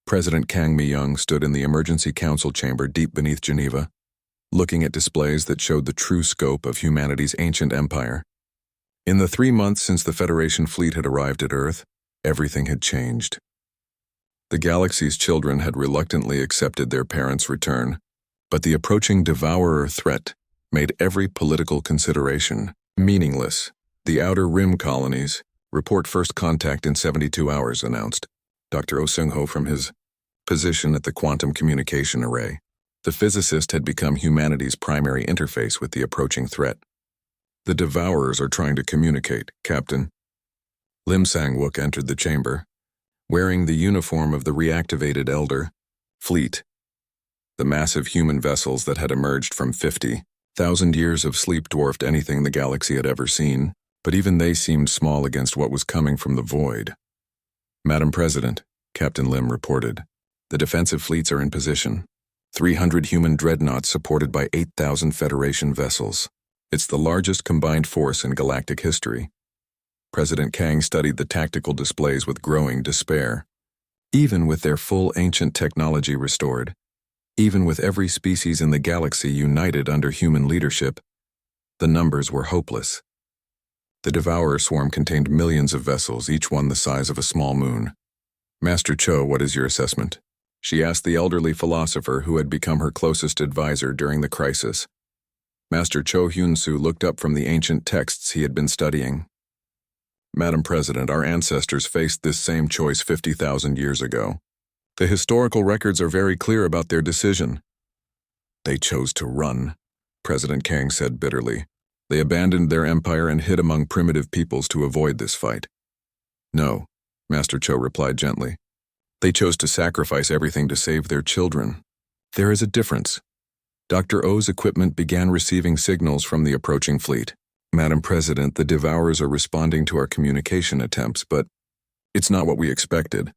President Kang Mi-young stood in the emergency council chamber deep beneath Geneva, looking at displays that showed the true scope of humanity's ancient empire. In the 3 months since the Federation fleet had arrived at Earth, everything had changed. The galaxy's children had reluctantly accepted their parents' return, but the approaching devourer threat made every political consideration meaningless. The Outer Rim colonies report first contact in 72 hours, announced Dr. Oh Seung-ho from his position at the Quantum Communication Array. The physicist had become humanity's primary interface with the approaching threat. The Devourers are trying to communicate, Captain. Lim Sang-wook entered the chamber, wearing the uniform of the reactivated Elder Fleet. The massive human vessels that had emerged from 50,000 years of sleep dwarfed anything the galaxy had ever seen, but even they seemed small against what was coming from the void. Madam President, Captain Lim reported, the defensive fleets are in position. 300 human dreadnoughts supported by 8,000 Federation vessels. It's the largest combined force in galactic history. President Kang studied the tactical displays with growing despair. Even with their full ancient technology restored, even with every species in the galaxy united under human leadership, the numbers were hopeless. The Devourer swarm contained millions of vessels, each one the size of a small moon. Master Cho, what is your assessment? She asked the elderly philosopher who had become her closest advisor during the crisis. Master Cho Hyun-soo looked up from the ancient texts he had been studying. Madam President, our ancestors faced this same choice 50,000 years ago. The historical records are very clear about their decision. They chose to run, President Kang said bitterly. They abandoned their empire and hid among primitive peoples to avoid this fight. No, Master Cho replied gently. They chose to sacrifice everything to save their children. There is a difference. Dr. Oh's equipment began receiving signals from the approaching fleet. Madam President, the Devourers are responding to our communication attempts, but it's not what we expected.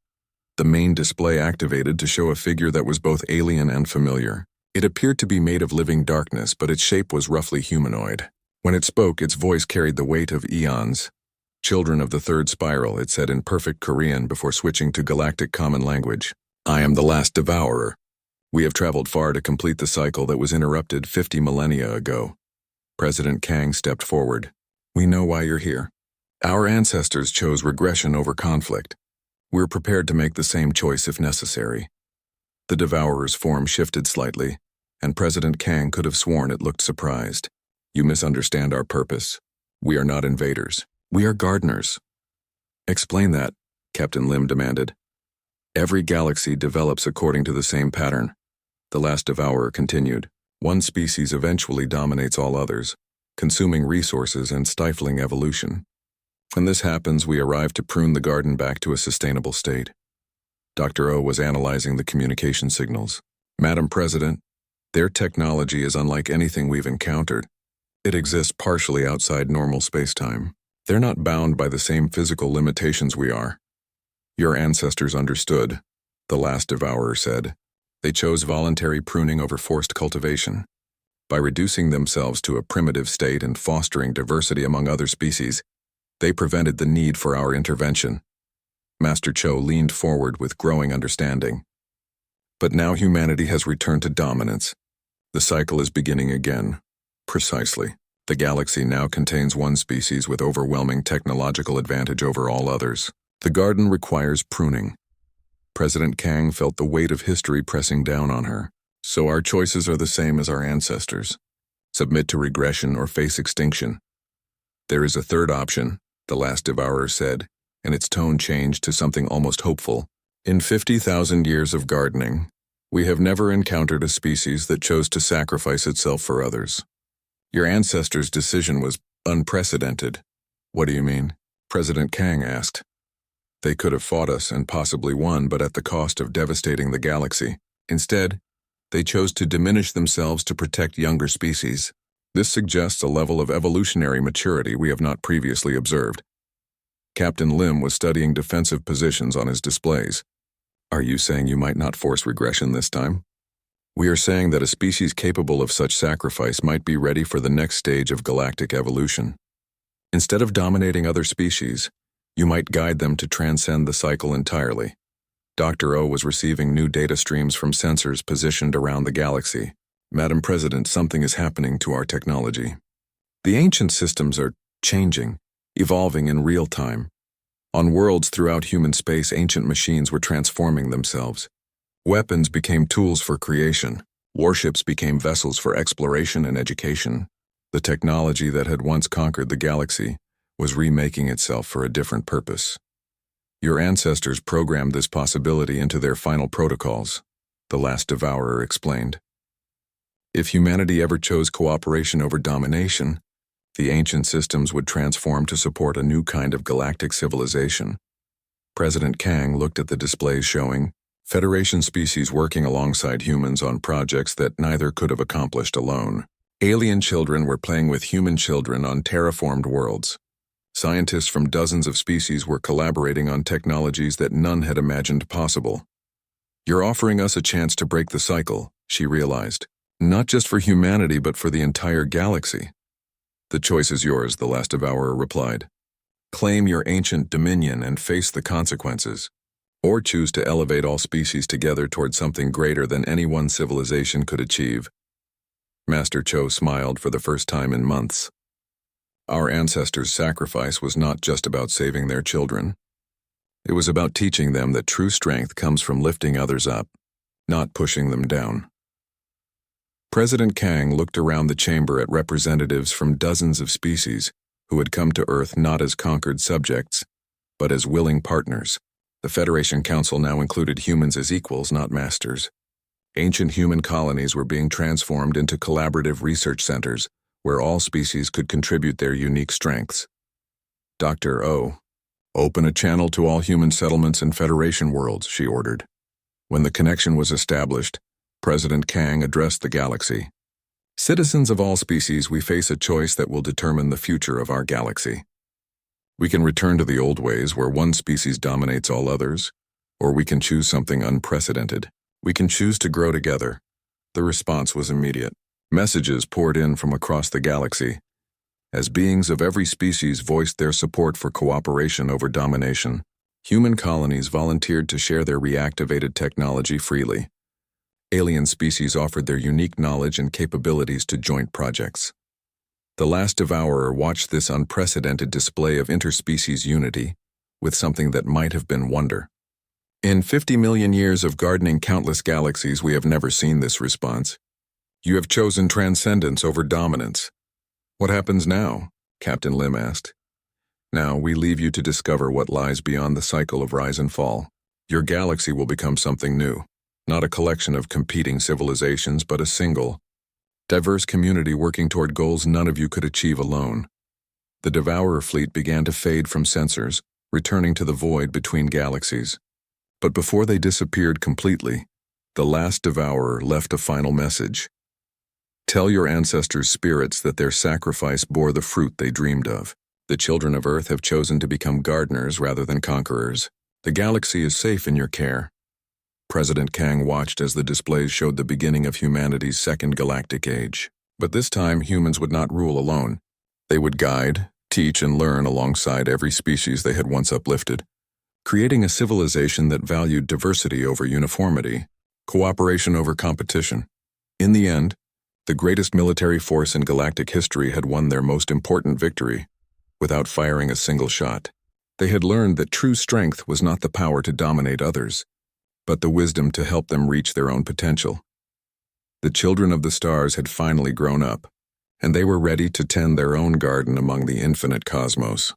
The main display activated to show a figure that was both alien and familiar. It appeared to be made of living darkness, but its shape was roughly humanoid. When it spoke, its voice carried the weight of eons. Children of the third spiral, it said in perfect Korean before switching to galactic common language. I am the last devourer. We have traveled far to complete the cycle that was interrupted 50 millennia ago. President Kang stepped forward. We know why you're here. Our ancestors chose regression over conflict. We're prepared to make the same choice if necessary. The Devourer's form shifted slightly, and President Kang could have sworn it looked surprised. You misunderstand our purpose. We are not invaders. We are gardeners. Explain that, Captain Lim demanded. Every galaxy develops according to the same pattern. The last Devourer continued. One species eventually dominates all others, consuming resources and stifling evolution. When this happens, we arrive to prune the garden back to a sustainable state. Dr. Oh was analyzing the communication signals. Madam President, their technology is unlike anything we've encountered. It exists partially outside normal space-time. They're not bound by the same physical limitations we are. Your ancestors understood, the last Devourer said. They chose voluntary pruning over forced cultivation. By reducing themselves to a primitive state and fostering diversity among other species, they prevented the need for our intervention. Master Cho leaned forward with growing understanding. But now humanity has returned to dominance. The cycle is beginning again. Precisely. The galaxy now contains one species with overwhelming technological advantage over all others. The garden requires pruning. President Kang felt the weight of history pressing down on her. So our choices are the same as our ancestors. Submit to regression or face extinction. There is a third option, the last Devourer said, and its tone changed to something almost hopeful. In 50,000 years of gardening, we have never encountered a species that chose to sacrifice itself for others. Your ancestors' decision was unprecedented. What do you mean? President Kang asked. They could have fought us and possibly won, but at the cost of devastating the galaxy. Instead, they chose to diminish themselves to protect younger species. This suggests a level of evolutionary maturity we have not previously observed. Captain Lim was studying defensive positions on his displays. Are you saying you might not force regression this time? We are saying that a species capable of such sacrifice might be ready for the next stage of galactic evolution. Instead of dominating other species, you might guide them to transcend the cycle entirely. Dr. O was receiving new data streams from sensors positioned around the galaxy. Madam President, something is happening to our technology. The ancient systems are changing, evolving in real time. On worlds throughout human space, ancient machines were transforming themselves. Weapons became tools for creation. Warships became vessels for exploration and education. The technology that had once conquered the galaxy was remaking itself for a different purpose. Your ancestors programmed this possibility into their final protocols, the last devourer explained. If humanity ever chose cooperation over domination, the ancient systems would transform to support a new kind of galactic civilization. President Kang looked at the displays showing Federation species working alongside humans on projects that neither could have accomplished alone. Alien children were playing with human children on terraformed worlds. Scientists from dozens of species were collaborating on technologies that none had imagined possible. You're offering us a chance to break the cycle, she realized. Not just for humanity, but for the entire galaxy. The choice is yours, the last devourer replied. Claim your ancient dominion and face the consequences, or choose to elevate all species together toward something greater than any one civilization could achieve. Master Cho smiled for the first time in months. Our ancestors' sacrifice was not just about saving their children. It was about teaching them that true strength comes from lifting others up, not pushing them down. President Kang looked around the chamber at representatives from dozens of species who had come to Earth not as conquered subjects, but as willing partners. The Federation Council now included humans as equals, not masters. Ancient human colonies were being transformed into collaborative research centers where all species could contribute their unique strengths. Dr. O, open a channel to all human settlements and Federation worlds, she ordered. When the connection was established, President Kang addressed the galaxy. Citizens of all species, we face a choice that will determine the future of our galaxy. We can return to the old ways where one species dominates all others, or we can choose something unprecedented. We can choose to grow together. The response was immediate. Messages poured in from across the galaxy, as beings of every species voiced their support for cooperation over domination. Human colonies volunteered to share their reactivated technology freely. Alien species offered their unique knowledge and capabilities to joint projects. The last devourer watched this unprecedented display of interspecies unity with something that might have been wonder. In 50 million years of gardening countless galaxies, we have never seen this response. You have chosen transcendence over dominance. What happens now? Captain Lim asked. Now we leave you to discover what lies beyond the cycle of rise and fall. Your galaxy will become something new. Not a collection of competing civilizations, but a single, diverse community working toward goals none of you could achieve alone. The Devourer fleet began to fade from sensors, returning to the void between galaxies. But before they disappeared completely, the last Devourer left a final message. Tell your ancestors' spirits that their sacrifice bore the fruit they dreamed of. The children of Earth have chosen to become gardeners rather than conquerors. The galaxy is safe in your care. President Kang watched as the displays showed the beginning of humanity's second galactic age. But this time, humans would not rule alone. They would guide, teach, and learn alongside every species they had once uplifted, creating a civilization that valued diversity over uniformity, cooperation over competition. In the end, the greatest military force in galactic history had won their most important victory without firing a single shot. They had learned that true strength was not the power to dominate others, but the wisdom to help them reach their own potential. The children of the stars had finally grown up, and they were ready to tend their own garden among the infinite cosmos.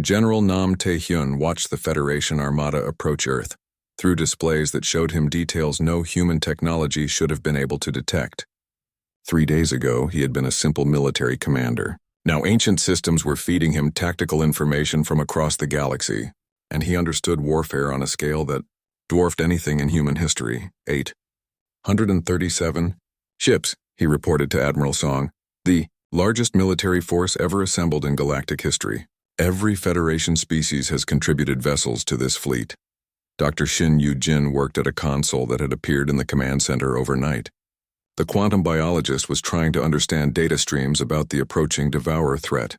General Nam Tae-hyun watched the Federation Armada approach Earth through displays that showed him details no human technology should have been able to detect. 3 days ago, he had been a simple military commander. Now ancient systems were feeding him tactical information from across the galaxy, and he understood warfare on a scale that dwarfed anything in human history. 837 ships, he reported to Admiral Song, the largest military force ever assembled in galactic history. Every Federation species has contributed vessels to this fleet. Dr. Shin Yu-jin worked at a console that had appeared in the command center overnight. The quantum biologist was trying to understand data streams about the approaching Devourer threat,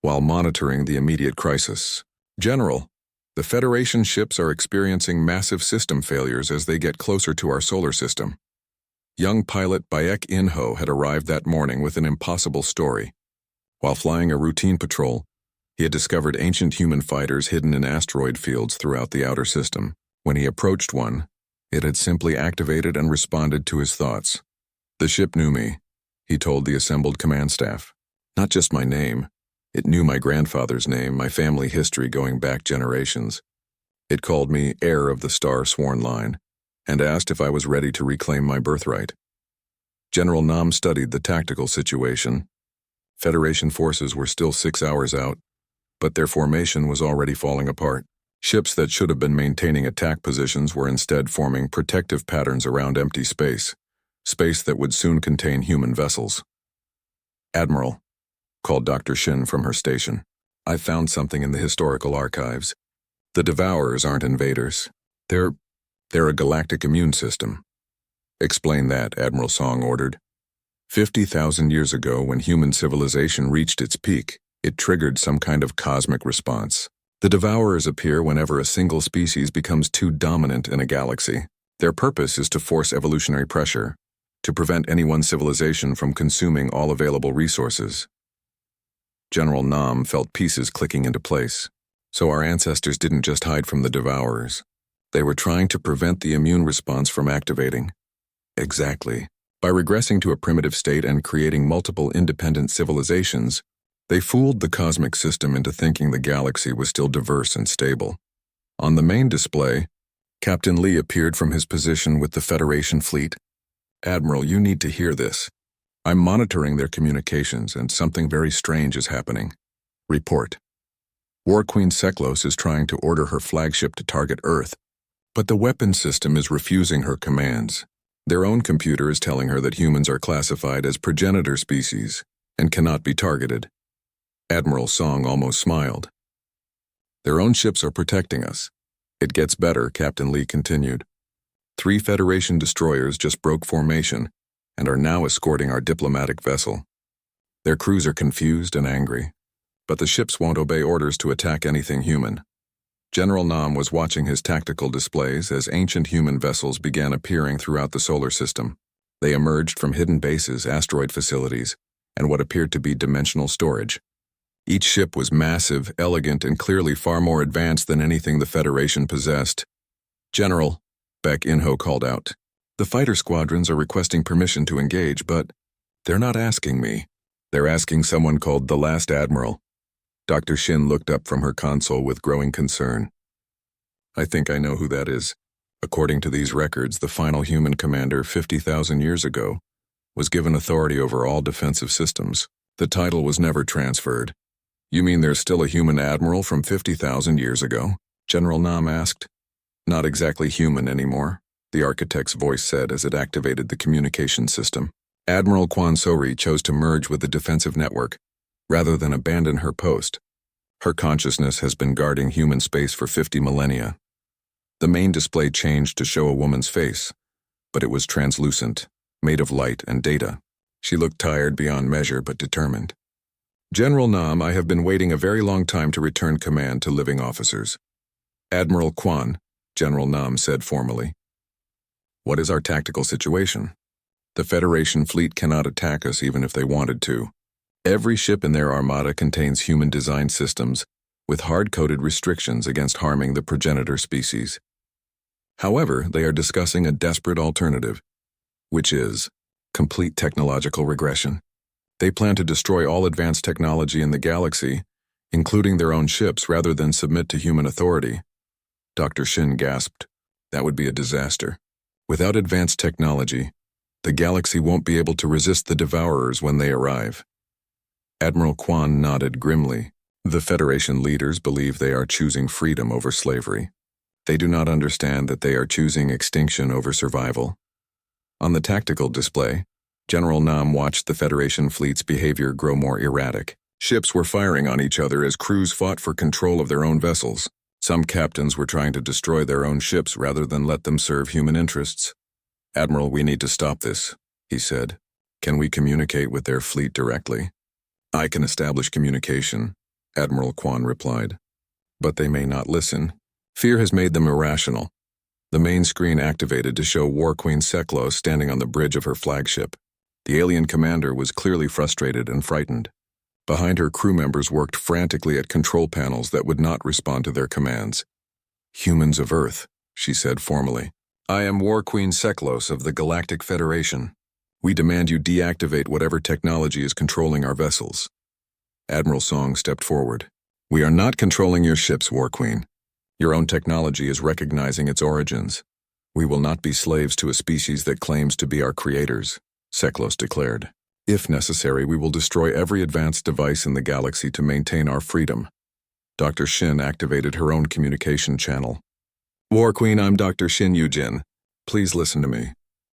while monitoring the immediate crisis. General, The Federation ships are experiencing massive system failures as they get closer to our solar system. Young pilot Bayek In-ho had arrived that morning with an impossible story. While flying a routine patrol, he had discovered ancient human fighters hidden in asteroid fields throughout the outer system. When he approached one, it had simply activated and responded to his thoughts. The ship knew me, he told the assembled command staff. Not just my name. It knew my grandfather's name, my family history going back generations. It called me heir of the star-sworn line, and asked if I was ready to reclaim my birthright. General Nam studied the tactical situation. Federation forces were still 6 hours out, but their formation was already falling apart. Ships that should have been maintaining attack positions were instead forming protective patterns around empty space that would soon contain human vessels. "Admiral," called Dr. Shin from her station, "I found something in the historical archives. The Devourers aren't invaders. They're a galactic immune system." "Explain that," Admiral Song ordered. 50,000 years ago, when human civilization reached its peak, it triggered some kind of cosmic response. The Devourers appear whenever a single species becomes too dominant in a galaxy. Their purpose is to force evolutionary pressure, to prevent any one civilization from consuming all available resources. General Nam felt pieces clicking into place. So our ancestors didn't just hide from the Devourers. They were trying to prevent the immune response from activating. Exactly. By regressing to a primitive state and creating multiple independent civilizations, they fooled the cosmic system into thinking the galaxy was still diverse and stable. On the main display, Captain Lee appeared from his position with the Federation fleet. "Admiral, you need to hear this. I'm monitoring their communications and something very strange is happening." Report. "War Queen Seklos is trying to order her flagship to target Earth, but the weapon system is refusing her commands. Their own computer is telling her that humans are classified as progenitor species and cannot be targeted." Admiral Song almost smiled. "Their own ships are protecting us. It gets better," Captain Lee continued. 3 Federation destroyers just broke formation and are now escorting our diplomatic vessel. Their crews are confused and angry, but the ships won't obey orders to attack anything human. General Nam was watching his tactical displays as ancient human vessels began appearing throughout the solar system. They emerged from hidden bases, asteroid facilities, and what appeared to be dimensional storage. Each ship was massive, elegant, and clearly far more advanced than anything the Federation possessed. "General," Baek In-ho called out, "the fighter squadrons are requesting permission to engage, but they're not asking me. They're asking someone called the Last Admiral." Dr. Shin looked up from her console with growing concern. "I think I know who that is. According to these records, the final human commander 50,000 years ago was given authority over all defensive systems. The title was never transferred." "You mean there's still a human admiral from 50,000 years ago?" General Nam asked. "Not exactly human anymore," the architect's voice said as it activated the communication system. Admiral Kwan Sori chose to merge with the defensive network, rather than abandon her post. Her consciousness has been guarding human space for 50 millennia. The main display changed to show a woman's face, but it was translucent, made of light and data. She looked tired beyond measure but determined. "General Nam, I have been waiting a very long time to return command to living officers." "Admiral Kwan," General Nam said formally. "What is our tactical situation? The Federation fleet cannot attack us even if they wanted to. Every ship in their armada contains human-designed systems with hard-coded restrictions against harming the progenitor species. However, they are discussing a desperate alternative, which is complete technological regression. They plan to destroy all advanced technology in the galaxy, including their own ships, rather than submit to human authority." Dr. Shin gasped. "That would be a disaster. Without advanced technology, the galaxy won't be able to resist the Devourers when they arrive." Admiral Kwan nodded grimly. "The Federation leaders believe they are choosing freedom over slavery. They do not understand that they are choosing extinction over survival." On the tactical display, General Nam watched the Federation fleet's behavior grow more erratic. Ships were firing on each other as crews fought for control of their own vessels. Some captains were trying to destroy their own ships rather than let them serve human interests. "Admiral, we need to stop this," he said. "Can we communicate with their fleet directly?" "I can establish communication," Admiral Kwan replied. "But they may not listen. Fear has made them irrational. The main screen activated to show War Queen Seklo standing on the bridge of her flagship. The alien commander was clearly frustrated and frightened. Behind her, crew members worked frantically at control panels that would not respond to their commands. "Humans of Earth," she said formally. "I am War Queen Seklos of the Galactic Federation. We demand you deactivate whatever technology is controlling our vessels." Admiral Song stepped forward. "We are not controlling your ships, War Queen. Your own technology is recognizing its origins. We will not be slaves to a species that claims to be our creators," Seklos declared. "If necessary, we will destroy every advanced device in the galaxy to maintain our freedom." Dr. Shin activated her own communication channel. "War Queen, I'm Dr. Shin Yujin. Please listen to me.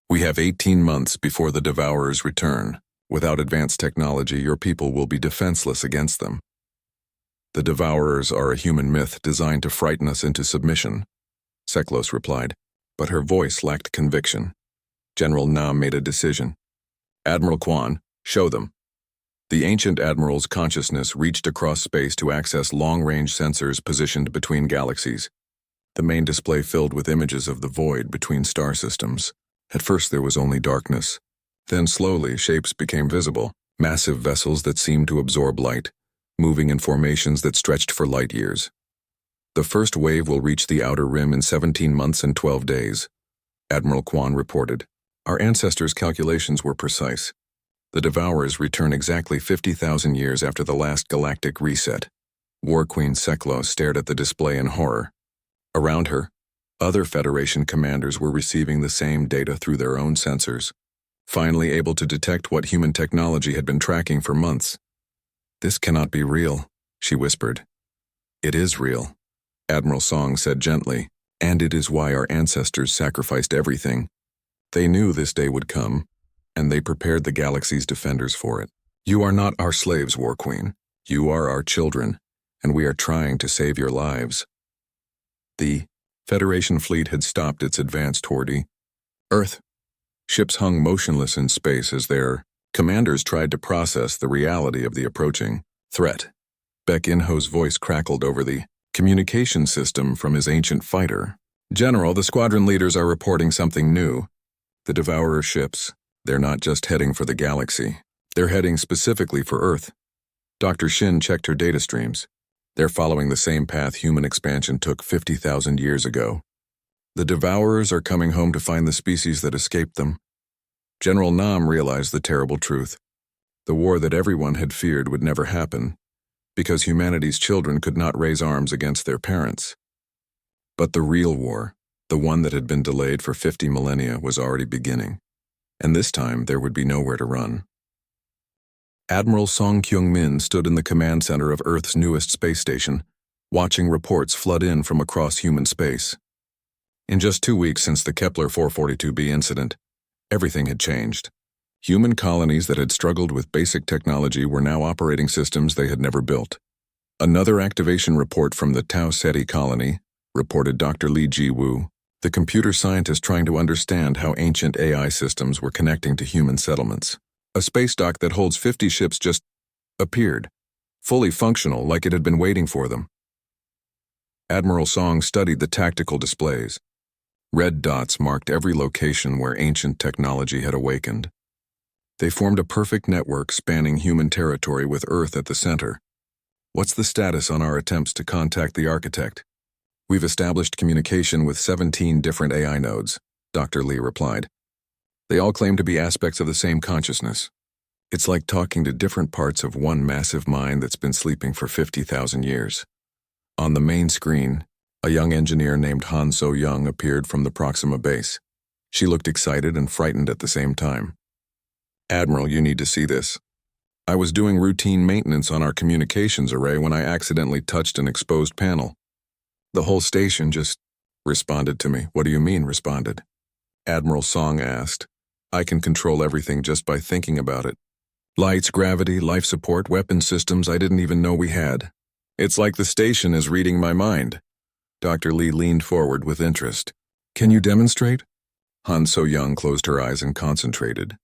We have 18 months before the Devourers return. Without advanced technology, your people will be defenseless against them. The Devourers are a human myth designed to frighten us into submission," Seklos replied, but her voice lacked conviction. General Nam made a decision. "Admiral Kwan, show them." The ancient admiral's consciousness reached across space to access long-range sensors positioned between galaxies. The main display filled with images of the void between star systems. At first there was only darkness. Then slowly shapes became visible, massive vessels that seemed to absorb light, moving in formations that stretched for light years. "The first wave will reach the outer rim in 17 months and 12 days, Admiral Kwan reported. "Our ancestors' calculations were precise. The Devourers return exactly 50,000 years after the last galactic reset." War Queen Seklo stared at the display in horror. Around her, other Federation commanders were receiving the same data through their own sensors, finally able to detect what human technology had been tracking for months. "This cannot be real," she whispered. "It is real," Admiral Song said gently, "and it is why our ancestors sacrificed everything. They knew this day would come, and they prepared the galaxy's defenders for it. You are not our slaves, War Queen. You are our children, and we are trying to save your lives." The Federation fleet had stopped its advance toward Earth. Ships hung motionless in space as their commanders tried to process the reality of the approaching threat. Baek In-ho's voice crackled over the communication system from his ancient fighter. "General, the squadron leaders are reporting something new. The Devourer ships, they're not just heading for the galaxy. They're heading specifically for Earth." Dr. Shin checked her data streams. "They're following the same path human expansion took 50,000 years ago. The Devourers are coming home to find the species that escaped them." General Nam realized the terrible truth. The war that everyone had feared would never happen, because humanity's children could not raise arms against their parents. But the real war, the one that had been delayed for 50 millennia, was already beginning, and this time there would be nowhere to run. Admiral Song Kyung-min stood in the command center of Earth's newest space station, watching reports flood in from across human space. In just 2 weeks since the Kepler 442b incident, everything had changed. Human colonies that had struggled with basic technology were now operating systems they had never built. Another activation report from the Tau Ceti colony, reported Dr. Lee Ji-woo, the computer scientist trying to understand how ancient AI systems were connecting to human settlements. A space dock that holds 50 ships just appeared, fully functional like it had been waiting for them. Admiral Song studied the tactical displays. Red dots marked every location where ancient technology had awakened. They formed a perfect network spanning human territory with Earth at the center. "What's the status on our attempts to contact the architect?" "We've established communication with 17 different AI nodes," Dr. Lee replied. "They all claim to be aspects of the same consciousness. It's like talking to different parts of one massive mind that's been sleeping for 50,000 years." On the main screen, a young engineer named Han So-young appeared from the Proxima base. She looked excited and frightened at the same time. "Admiral, you need to see this. I was doing routine maintenance on our communications array when I accidentally touched an exposed panel. The whole station just responded to me." "What do you mean, responded?" Admiral Song asked. "I can control everything just by thinking about it. Lights, gravity, life support, weapon systems I didn't even know we had. It's like the station is reading my mind." Dr. Lee leaned forward with interest. "Can you demonstrate?" Han So-young closed her eyes and concentrated.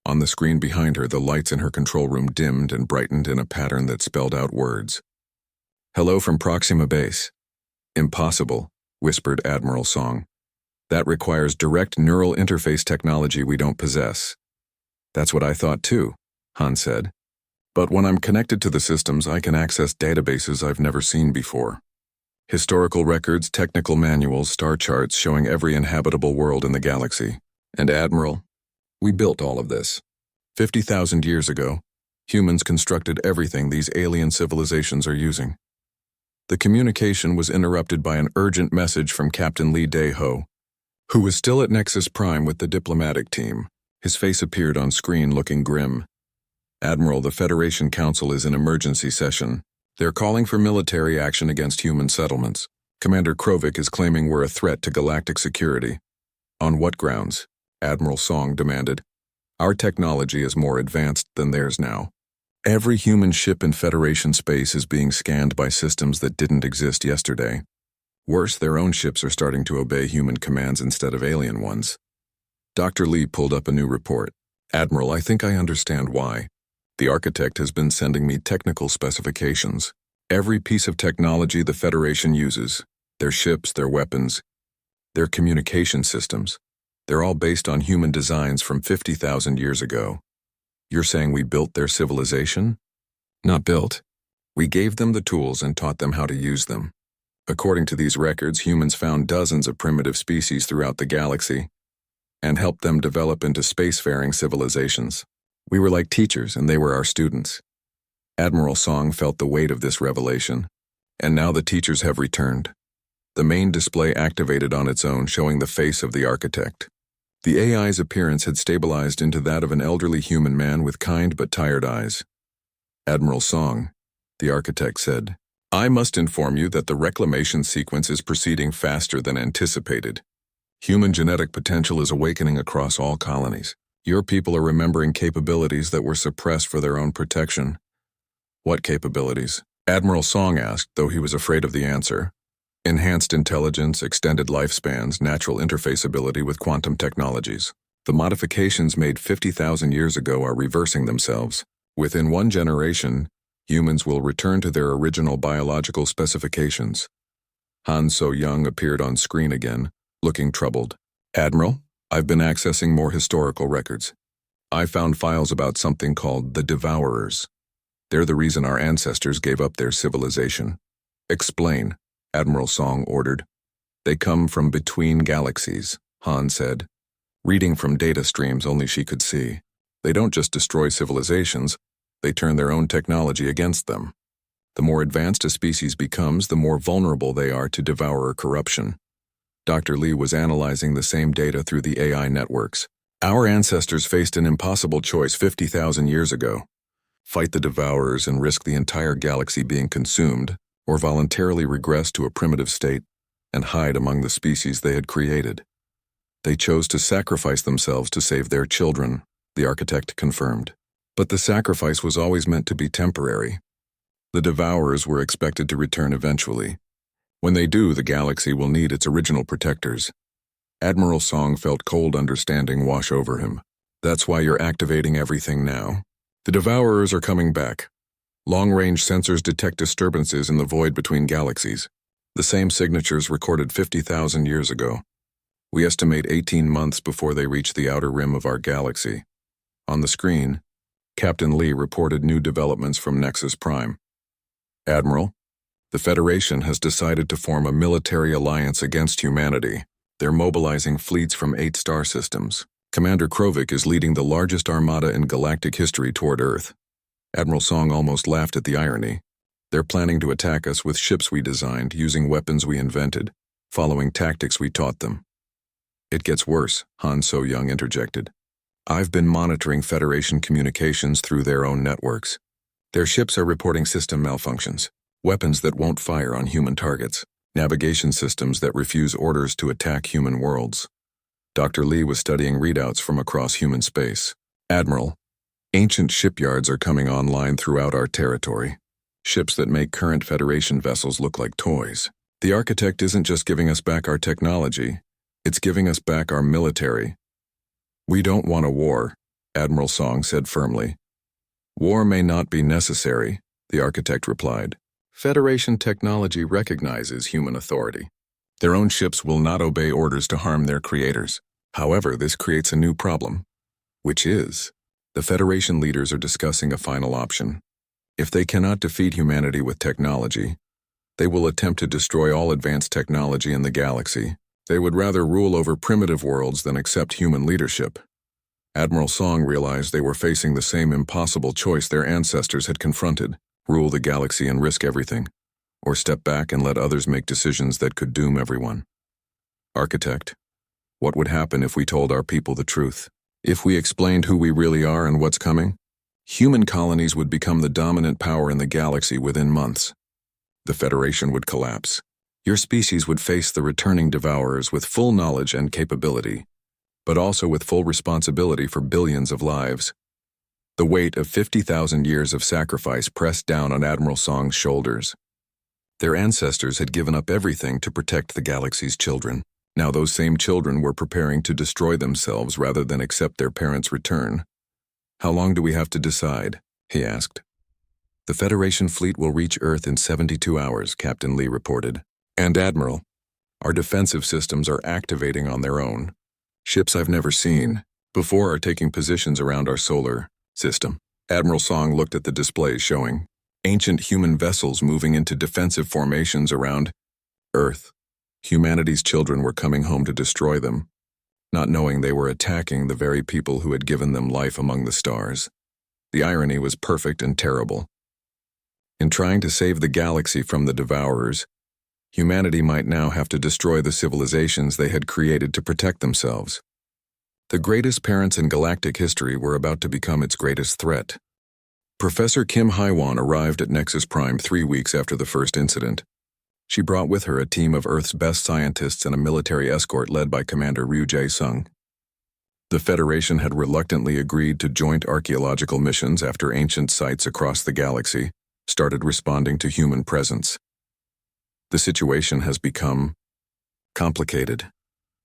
On the screen behind her, the lights in her control room dimmed and brightened in a pattern that spelled out words. "Hello from Proxima Base. Impossible. whispered Admiral Song. That requires direct neural interface technology we don't possess. That's what I thought too, Han said. But when I'm connected to the systems, I can access databases I've never seen before. Historical records, technical manuals, star charts showing every inhabitable world in the galaxy. And Admiral, we built all of this. 50,000 years ago, humans constructed everything these alien civilizations are using. The communication was interrupted by an urgent message from Captain Lee Dae-ho, who was still at Nexus Prime with the diplomatic team. His face appeared on screen looking grim. Admiral, the Federation Council is in emergency session. They're calling for military action against human settlements. Commander Krovik is claiming we're a threat to galactic security. On what grounds? Admiral Song demanded. Our technology is more advanced than theirs now. Every human ship in Federation space is being scanned by systems that didn't exist yesterday. Worse, their own ships are starting to obey human commands instead of alien ones. Dr. Lee pulled up a new report. Admiral, I think I understand why. The architect has been sending me technical specifications. Every piece of technology the Federation uses, their ships, their weapons, their communication systems, they're all based on human designs from 50,000 years ago. You're saying we built their civilization? Not built. We gave them the tools and taught them how to use them. According to these records, humans found dozens of primitive species throughout the galaxy and helped them develop into spacefaring civilizations. We were like teachers and they were our students. Admiral Song felt the weight of this revelation, and now the teachers have returned. The main display activated on its own, showing the face of the architect. The AI's appearance had stabilized into that of an elderly human man with kind but tired eyes. Admiral Song, the architect said, I must inform you that the reclamation sequence is proceeding faster than anticipated. Human genetic potential is awakening across all colonies. Your people are remembering capabilities that were suppressed for their own protection. What capabilities? Admiral Song asked, though he was afraid of the answer. Enhanced intelligence, extended lifespans, natural interface ability with quantum technologies. The modifications made 50,000 years ago are reversing themselves. Within one generation, humans will return to their original biological specifications. Han So-young appeared on screen again, looking troubled. Admiral, I've been accessing more historical records. I found files about something called the Devourers. They're the reason our ancestors gave up their civilization. Explain, Admiral Song ordered. They come from between galaxies, Han said, reading from data streams only she could see. They don't just destroy civilizations, they turn their own technology against them. The more advanced a species becomes, the more vulnerable they are to devourer corruption. Dr. Lee was analyzing the same data through the AI networks. Our ancestors faced an impossible choice 50,000 years ago. Fight the devourers and risk the entire galaxy being consumed, or voluntarily regress to a primitive state and hide among the species they had created. They chose to sacrifice themselves to save their children, the architect confirmed. But the sacrifice was always meant to be temporary. The devourers were expected to return eventually. When they do, the galaxy will need its original protectors. Admiral Song felt cold understanding wash over him. That's why you're activating everything now. The devourers are coming back. Long-range sensors detect disturbances in the void between galaxies. The same signatures recorded 50,000 years ago. We estimate 18 months before they reach the outer rim of our galaxy. On the screen, Captain Lee reported new developments from Nexus Prime. Admiral, the Federation has decided to form a military alliance against humanity. They're mobilizing fleets from 8 star systems. Commander Krovik is leading the largest armada in galactic history toward Earth. Admiral Song almost laughed at the irony. They're planning to attack us with ships we designed, using weapons we invented, following tactics we taught them. It gets worse, Han So-young interjected. I've been monitoring Federation communications through their own networks. Their ships are reporting system malfunctions, weapons that won't fire on human targets, navigation systems that refuse orders to attack human worlds. Dr. Lee was studying readouts from across human space. Admiral, ancient shipyards are coming online throughout our territory. Ships that make current Federation vessels look like toys. The architect isn't just giving us back our technology, it's giving us back our military. We don't want a war, Admiral Song said firmly. War may not be necessary, the architect replied. Federation technology recognizes human authority. Their own ships will not obey orders to harm their creators. However, this creates a new problem, which is, the Federation leaders are discussing a final option. If they cannot defeat humanity with technology, they will attempt to destroy all advanced technology in the galaxy. They would rather rule over primitive worlds than accept human leadership. Admiral Song realized they were facing the same impossible choice their ancestors had confronted: rule the galaxy and risk everything, or step back and let others make decisions that could doom everyone. Architect, what would happen if we told our people the truth? If we explained who we really are and what's coming? Human colonies would become the dominant power in the galaxy within months. The Federation would collapse. Your species would face the returning devourers with full knowledge and capability, but also with full responsibility for billions of lives. The weight of 50,000 years of sacrifice pressed down on Admiral Song's shoulders. Their ancestors had given up everything to protect the galaxy's children. Now those same children were preparing to destroy themselves rather than accept their parents' return. How long do we have to decide? He asked. The Federation fleet will reach Earth in 72 hours, Captain Lee reported. And Admiral, our defensive systems are activating on their own. Ships I've never seen before are taking positions around our solar system. Admiral Song looked at the displays showing ancient human vessels moving into defensive formations around Earth. Humanity's children were coming home to destroy them, not knowing they were attacking the very people who had given them life among the stars. The irony was perfect and terrible. In trying to save the galaxy from the devourers, humanity might now have to destroy the civilizations they had created to protect themselves. The greatest parents in galactic history were about to become its greatest threat. Professor Kim Haiwan arrived at Nexus Prime 3 weeks after the first incident. She brought with her a team of Earth's best scientists and a military escort led by Commander Ryu Jae-sung. The Federation had reluctantly agreed to joint archaeological missions after ancient sites across the galaxy started responding to human presence. The situation has become complicated,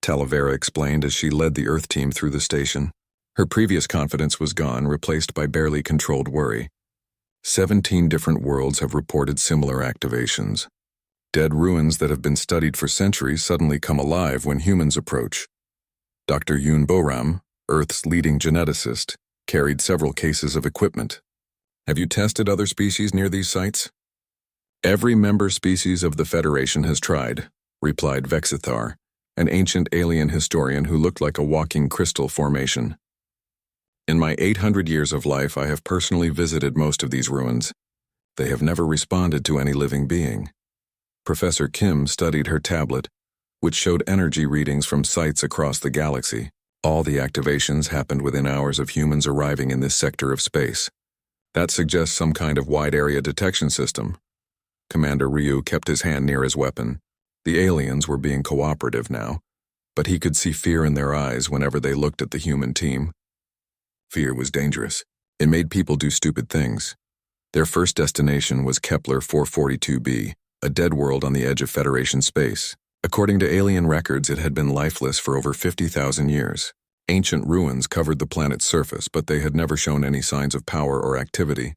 Talavera explained as she led the Earth team through the station. Her previous confidence was gone, replaced by barely controlled worry. 17 different worlds have reported similar activations. Dead ruins that have been studied for centuries suddenly come alive when humans approach. Dr. Yoon Boram, Earth's leading geneticist, carried several cases of equipment. Have you tested other species near these sites? Every member species of the Federation has tried, replied Vexithar, an ancient alien historian who looked like a walking crystal formation. In my 800 years of life, I have personally visited most of these ruins. They have never responded to any living being. Professor Kim studied her tablet, which showed energy readings from sites across the galaxy. All the activations happened within hours of humans arriving in this sector of space. That suggests some kind of wide-area detection system. Commander Ryu kept his hand near his weapon. The aliens were being cooperative now, but he could see fear in their eyes whenever they looked at the human team. Fear was dangerous. It made people do stupid things. Their first destination was Kepler 442b, a dead world on the edge of Federation space. According to alien records, it had been lifeless for over 50,000 years. Ancient ruins covered the planet's surface, but they had never shown any signs of power or activity.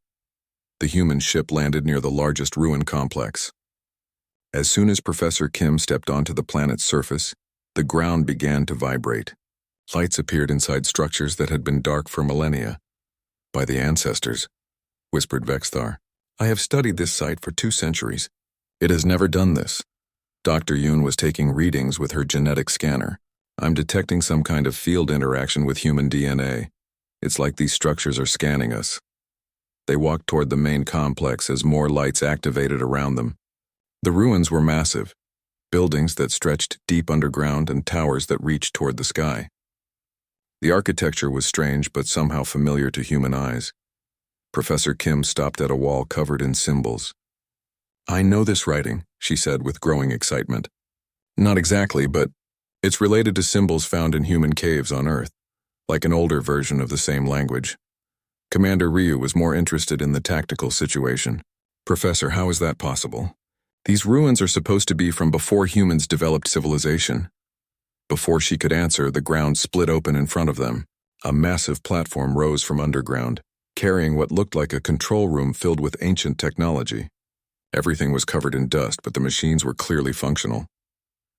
The human ship landed near the largest ruin complex. As soon as Professor Kim stepped onto the planet's surface, the ground began to vibrate. Lights appeared inside structures that had been dark for millennia. By the ancestors, whispered Vexthar. I have studied this site for 2 centuries. It has never done this. Dr. Yoon was taking readings with her genetic scanner. I'm detecting some kind of field interaction with human DNA. It's like these structures are scanning us. They walked toward the main complex as more lights activated around them. The ruins were massive, buildings that stretched deep underground and towers that reached toward the sky. The architecture was strange but somehow familiar to human eyes. Professor Kim stopped at a wall covered in symbols. I know this writing, she said with growing excitement. Not exactly, but it's related to symbols found in human caves on Earth, like an older version of the same language. Commander Ryu was more interested in the tactical situation. Professor, how is that possible? These ruins are supposed to be from before humans developed civilization. Before she could answer, the ground split open in front of them. A massive platform rose from underground, carrying what looked like a control room filled with ancient technology. Everything was covered in dust, but the machines were clearly functional.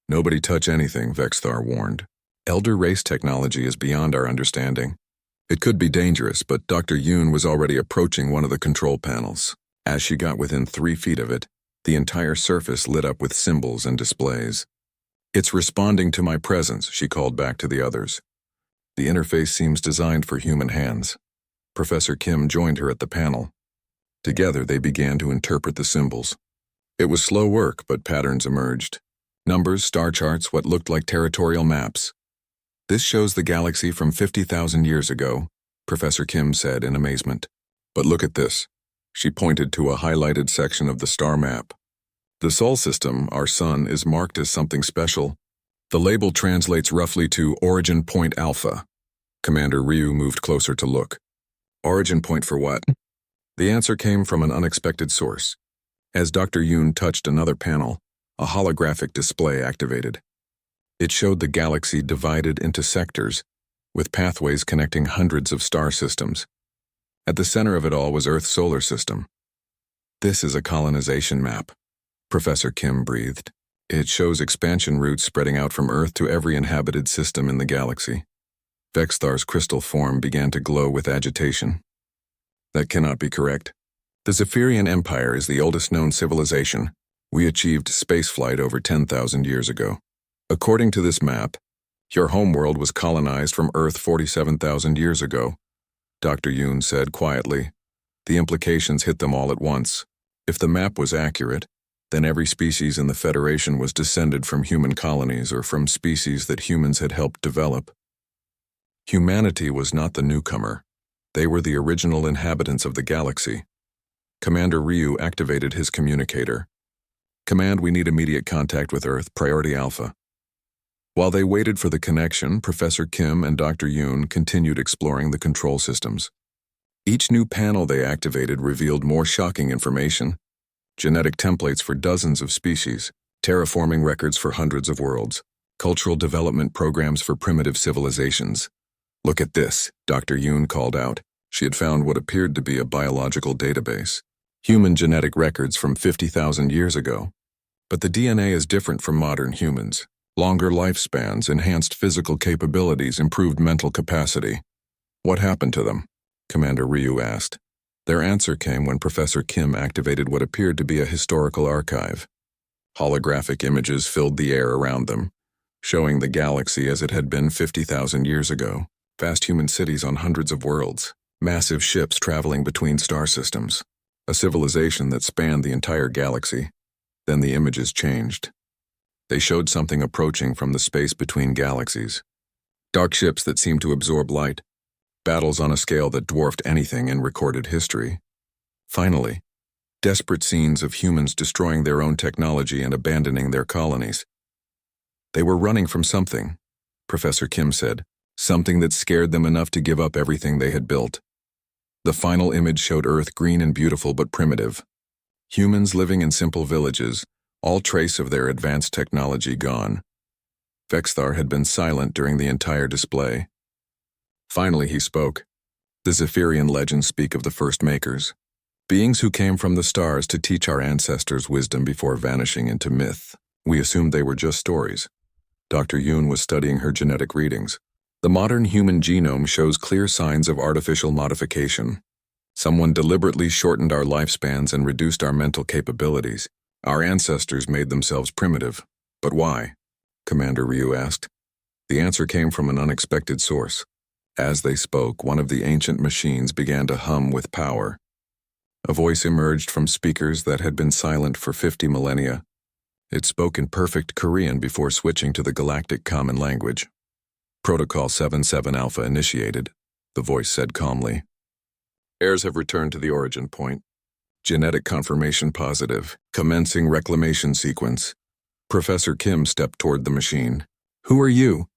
Nobody touch anything, Vexthar warned. Elder race technology is beyond our understanding. It could be dangerous, but Dr. Yoon was already approaching one of the control panels. As she got within 3 feet of it, the entire surface lit up with symbols and displays. It's responding to my presence, she called back to the others. The interface seems designed for human hands. Professor Kim joined her at the panel. Together, they began to interpret the symbols. It was slow work, but patterns emerged. Numbers, star charts, what looked like territorial maps. This shows the galaxy from 50,000 years ago, Professor Kim said in amazement. But look at this. She pointed to a highlighted section of the star map. The Sol system, our sun, is marked as something special. The label translates roughly to Origin Point Alpha. Commander Ryu moved closer to look. Origin point for what? The answer came from an unexpected source. As Dr. Yoon touched another panel, a holographic display activated. It showed the galaxy divided into sectors, with pathways connecting hundreds of star systems. At the center of it all was Earth's solar system. This is a colonization map, Professor Kim breathed. It shows expansion routes spreading out from Earth to every inhabited system in the galaxy. Vexthar's crystal form began to glow with agitation. That cannot be correct. The Zephyrian Empire is the oldest known civilization. We achieved spaceflight over 10,000 years ago. According to this map, your homeworld was colonized from Earth 47,000 years ago, Dr. Yoon said quietly. The implications hit them all at once. If the map was accurate, then every species in the Federation was descended from human colonies or from species that humans had helped develop. Humanity was not the newcomer. They were the original inhabitants of the galaxy. Commander Ryu activated his communicator. Command, we need immediate contact with Earth, Priority Alpha. While they waited for the connection, Professor Kim and Dr. Yoon continued exploring the control systems. Each new panel they activated revealed more shocking information. Genetic templates for dozens of species, terraforming records for hundreds of worlds, cultural development programs for primitive civilizations. Look at this, Dr. Yoon called out. She had found what appeared to be a biological database. Human genetic records from 50,000 years ago. But the DNA is different from modern humans. Longer lifespans, enhanced physical capabilities, improved mental capacity. What happened to them? Commander Ryu asked. Their answer came when Professor Kim activated what appeared to be a historical archive. Holographic images filled the air around them, showing the galaxy as it had been 50,000 years ago. Vast human cities on hundreds of worlds, massive ships traveling between star systems, a civilization that spanned the entire galaxy. Then the images changed. They showed something approaching from the space between galaxies. Dark ships that seemed to absorb light, battles on a scale that dwarfed anything in recorded history. Finally, desperate scenes of humans destroying their own technology and abandoning their colonies. They were running from something, Professor Kim said. Something that scared them enough to give up everything they had built. The final image showed Earth green and beautiful but primitive. Humans living in simple villages, all trace of their advanced technology gone. Vexthar had been silent during the entire display. Finally he spoke. The Zephyrian legends speak of the first makers, beings who came from the stars to teach our ancestors wisdom before vanishing into myth. We assumed they were just stories. Dr. Yoon was studying her genetic readings. The modern human genome shows clear signs of artificial modification. Someone deliberately shortened our lifespans and reduced our mental capabilities. Our ancestors made themselves primitive. But why? Commander Ryu asked. The answer came from an unexpected source. As they spoke, one of the ancient machines began to hum with power. A voice emerged from speakers that had been silent for 50 millennia. It spoke in perfect Korean before switching to the Galactic Common Language. Protocol 77 Alpha initiated, the voice said calmly. Heirs have returned to the origin point. Genetic confirmation positive. Commencing reclamation sequence. Professor Kim stepped toward the machine. Who are you?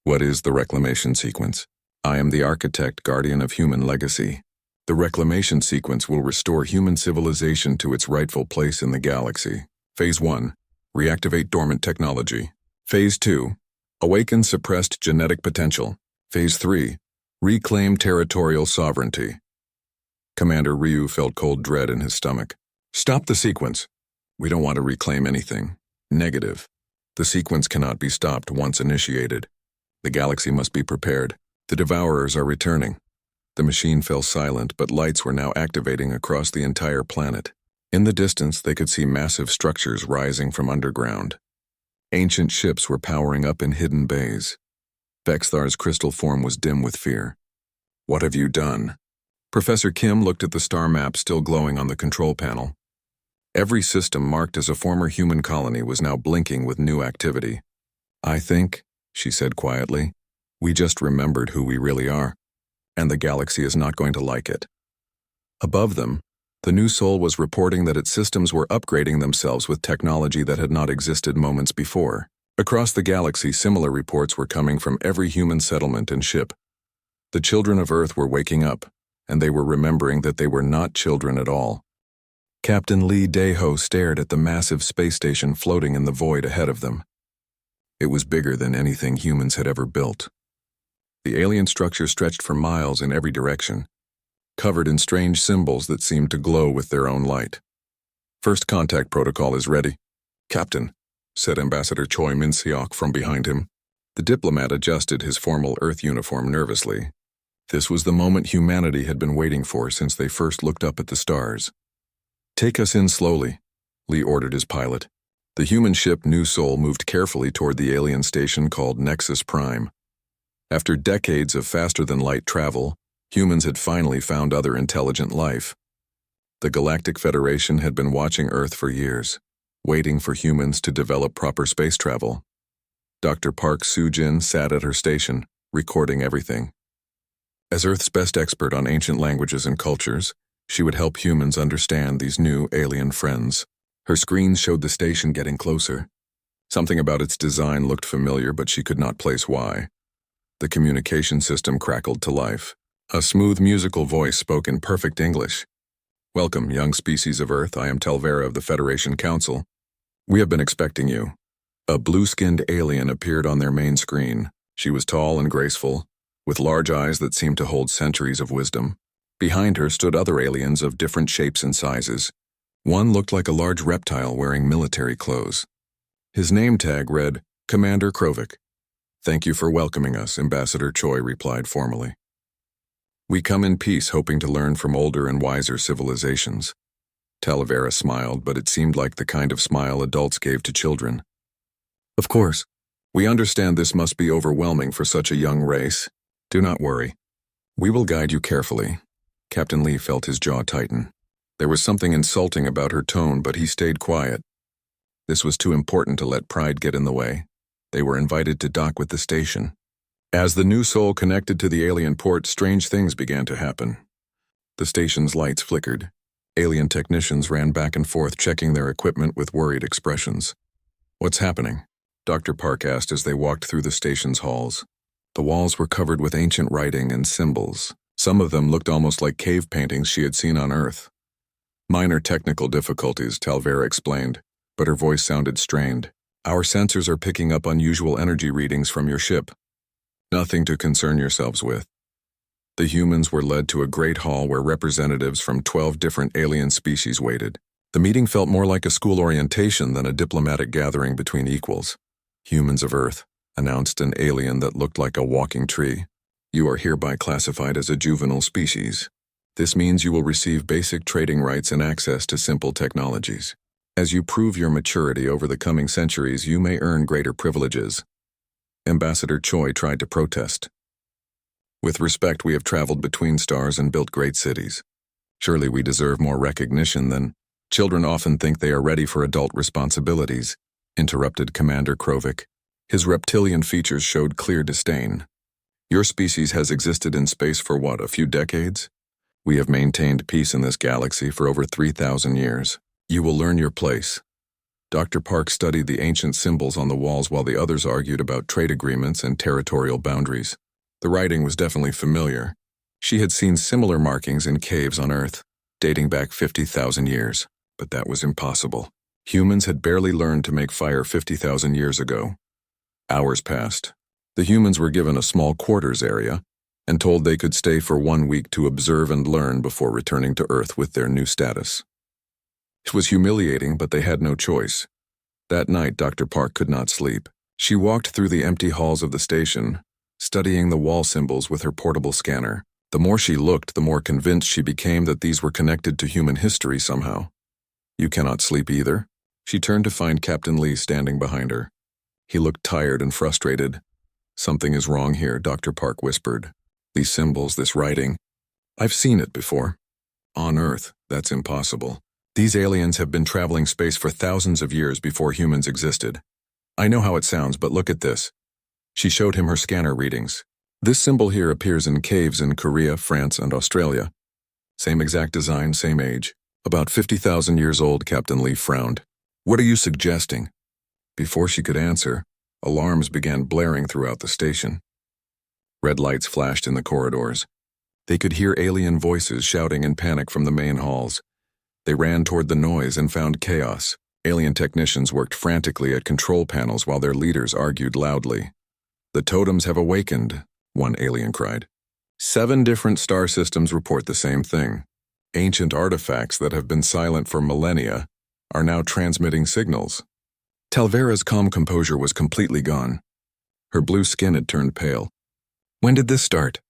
What is the reclamation sequence? I am the architect, guardian of human legacy. The reclamation sequence will restore human civilization to its rightful place in the galaxy. Phase 1. Reactivate dormant technology. Phase 2. Awaken suppressed genetic potential. Phase 3. Reclaim territorial sovereignty. Commander Ryu felt cold dread in his stomach. Stop the sequence. We don't want to reclaim anything. Negative. The sequence cannot be stopped once initiated. The galaxy must be prepared. The Devourers are returning. The machine fell silent, but lights were now activating across the entire planet. In the distance, they could see massive structures rising from underground. Ancient ships were powering up in hidden bays. Vexthar's crystal form was dim with fear. "What have you done?" Professor Kim looked at the star map still glowing on the control panel. Every system marked as a former human colony was now blinking with new activity. "I think," she said quietly, "we just remembered who we really are, and the galaxy is not going to like it." Above them, the new soul was reporting that its systems were upgrading themselves with technology that had not existed moments before. Across the galaxy, similar reports were coming from every human settlement and ship. The children of Earth were waking up, and they were remembering that they were not children at all. Captain Lee Daeho stared at the massive space station floating in the void ahead of them. It was bigger than anything humans had ever built. The alien structure stretched for miles in every direction, covered in strange symbols that seemed to glow with their own light. "First contact protocol is ready, Captain," said Ambassador Choi Min-seok from behind him. The diplomat adjusted his formal Earth uniform nervously. This was the moment humanity had been waiting for since they first looked up at the stars. "Take us in slowly," Lee ordered his pilot. The human ship New Soul moved carefully toward the alien station called Nexus Prime. After decades of faster-than-light travel, humans had finally found other intelligent life. The Galactic Federation had been watching Earth for years, waiting for humans to develop proper space travel. Dr. Park Soo-jin sat at her station, recording everything. As Earth's best expert on ancient languages and cultures, she would help humans understand these new alien friends. Her screens showed the station getting closer. Something about its design looked familiar, but she could not place why. The communication system crackled to life. A smooth musical voice spoke in perfect English. "Welcome, young species of Earth. I am Telvera of the Federation Council. We have been expecting you." A blue-skinned alien appeared on their main screen. She was tall and graceful, with large eyes that seemed to hold centuries of wisdom. Behind her stood other aliens of different shapes and sizes. One looked like a large reptile wearing military clothes. His name tag read, "Commander Krovik." "Thank you for welcoming us," Ambassador Choi replied formally. "We come in peace, hoping to learn from older and wiser civilizations." Talavera smiled, but it seemed like the kind of smile adults gave to children. "Of course. We understand this must be overwhelming for such a young race. Do not worry. We will guide you carefully." Captain Lee felt his jaw tighten. There was something insulting about her tone, but he stayed quiet. This was too important to let pride get in the way. They were invited to dock with the station. As the new soul connected to the alien port, strange things began to happen. The station's lights flickered. Alien technicians ran back and forth, checking their equipment with worried expressions. "What's happening?" Dr. Park asked as they walked through the station's halls. The walls were covered with ancient writing and symbols. Some of them looked almost like cave paintings she had seen on Earth. "Minor technical difficulties," Talvera explained, but her voice sounded strained. "Our sensors are picking up unusual energy readings from your ship. Nothing to concern yourselves with." The humans were led to a great hall where representatives from 12 different alien species waited. The meeting felt more like a school orientation than a diplomatic gathering between equals. "Humans of Earth," announced an alien that looked like a walking tree. "You are hereby classified as a juvenile species. This means you will receive basic trading rights and access to simple technologies. As you prove your maturity over the coming centuries, you may earn greater privileges." Ambassador Choi tried to protest. "With respect, we have traveled between stars and built great cities. Surely we deserve more recognition than—" "Children often think they are ready for adult responsibilities," interrupted Commander Krovik. His reptilian features showed clear disdain. "Your species has existed in space for what, a few decades? We have maintained peace in this galaxy for over 3,000 years. You will learn your place." Dr. Park studied the ancient symbols on the walls while the others argued about trade agreements and territorial boundaries. The writing was definitely familiar. She had seen similar markings in caves on Earth, dating back 50,000 years, but that was impossible. Humans had barely learned to make fire 50,000 years ago. Hours passed. The humans were given a small quarters area and told they could stay for 1 week to observe and learn before returning to Earth with their new status. It was humiliating, but they had no choice. That night, Dr. Park could not sleep. She walked through the empty halls of the station, studying the wall symbols with her portable scanner. The more she looked, the more convinced she became that these were connected to human history somehow. You cannot sleep either? She turned to find Captain Lee standing behind her. He looked tired and frustrated. Something is wrong here, Dr. Park whispered. These symbols, this writing. I've seen it before. On Earth, that's impossible. These aliens have been traveling space for thousands of years before humans existed. I know how it sounds, but look at this. She showed him her scanner readings. This symbol here appears in caves in Korea, France, and Australia. Same exact design, same age. About 50,000 years old, Captain Lee frowned. What are you suggesting? Before she could answer, alarms began blaring throughout the station. Red lights flashed in the corridors. They could hear alien voices shouting in panic from the main halls. They ran toward the noise and found chaos. Alien technicians worked frantically at control panels while their leaders argued loudly. The totems have awakened, one alien cried. 7 different star systems report the same thing. Ancient artifacts that have been silent for millennia are now transmitting signals. Talvera's calm composure was completely gone. Her blue skin had turned pale. When did this start?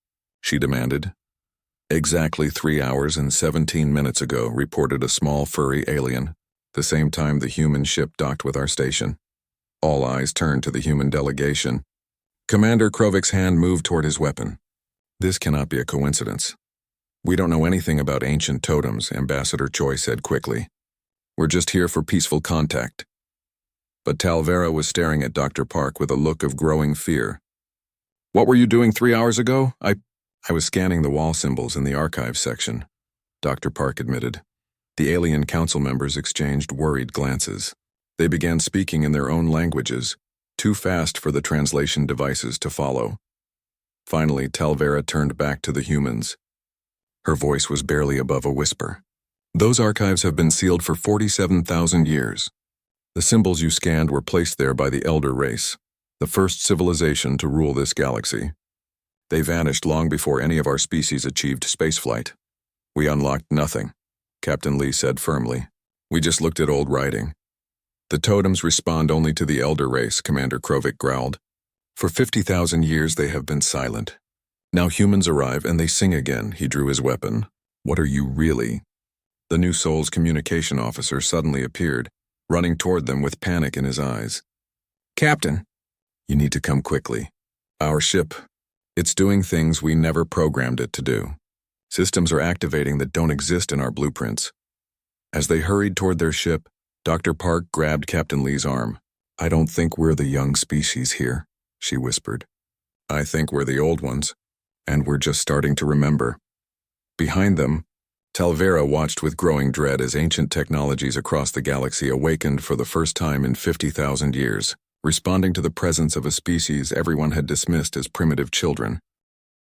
She demanded. Exactly 3 hours and 17 minutes ago, reported a small furry alien, the same time the human ship docked with our station. All eyes turned to the human delegation. Commander Krovik's hand moved toward his weapon. This cannot be a coincidence. We don't know anything about ancient totems, Ambassador Choi said quickly. We're just here for peaceful contact. But Talvera was staring at Dr. Park with a look of growing fear. What were you doing 3 hours ago? I was scanning the wall symbols in the archives section, Dr. Park admitted. The alien council members exchanged worried glances. They began speaking in their own languages, too fast for the translation devices to follow. Finally, Talvera turned back to the humans. Her voice was barely above a whisper. Those archives have been sealed for 47,000 years. The symbols you scanned were placed there by the Elder race, the first civilization to rule this galaxy. They vanished long before any of our species achieved spaceflight. We unlocked nothing, Captain Lee said firmly. We just looked at old writing. The totems respond only to the Elder race, Commander Krovik growled. For 50,000 years they have been silent. Now humans arrive and they sing again, he drew his weapon. What are you really? The new Soul's communication officer suddenly appeared, running toward them with panic in his eyes. Captain, you need to come quickly. Our ship, it's doing things we never programmed it to do. Systems are activating that don't exist in our blueprints. As they hurried toward their ship, Dr. Park grabbed Captain Lee's arm. I don't think we're the young species here, she whispered. I think we're the old ones, and we're just starting to remember. Behind them, Talvera watched with growing dread as ancient technologies across the galaxy awakened for the first time in 50,000 years, responding to the presence of a species everyone had dismissed as primitive children.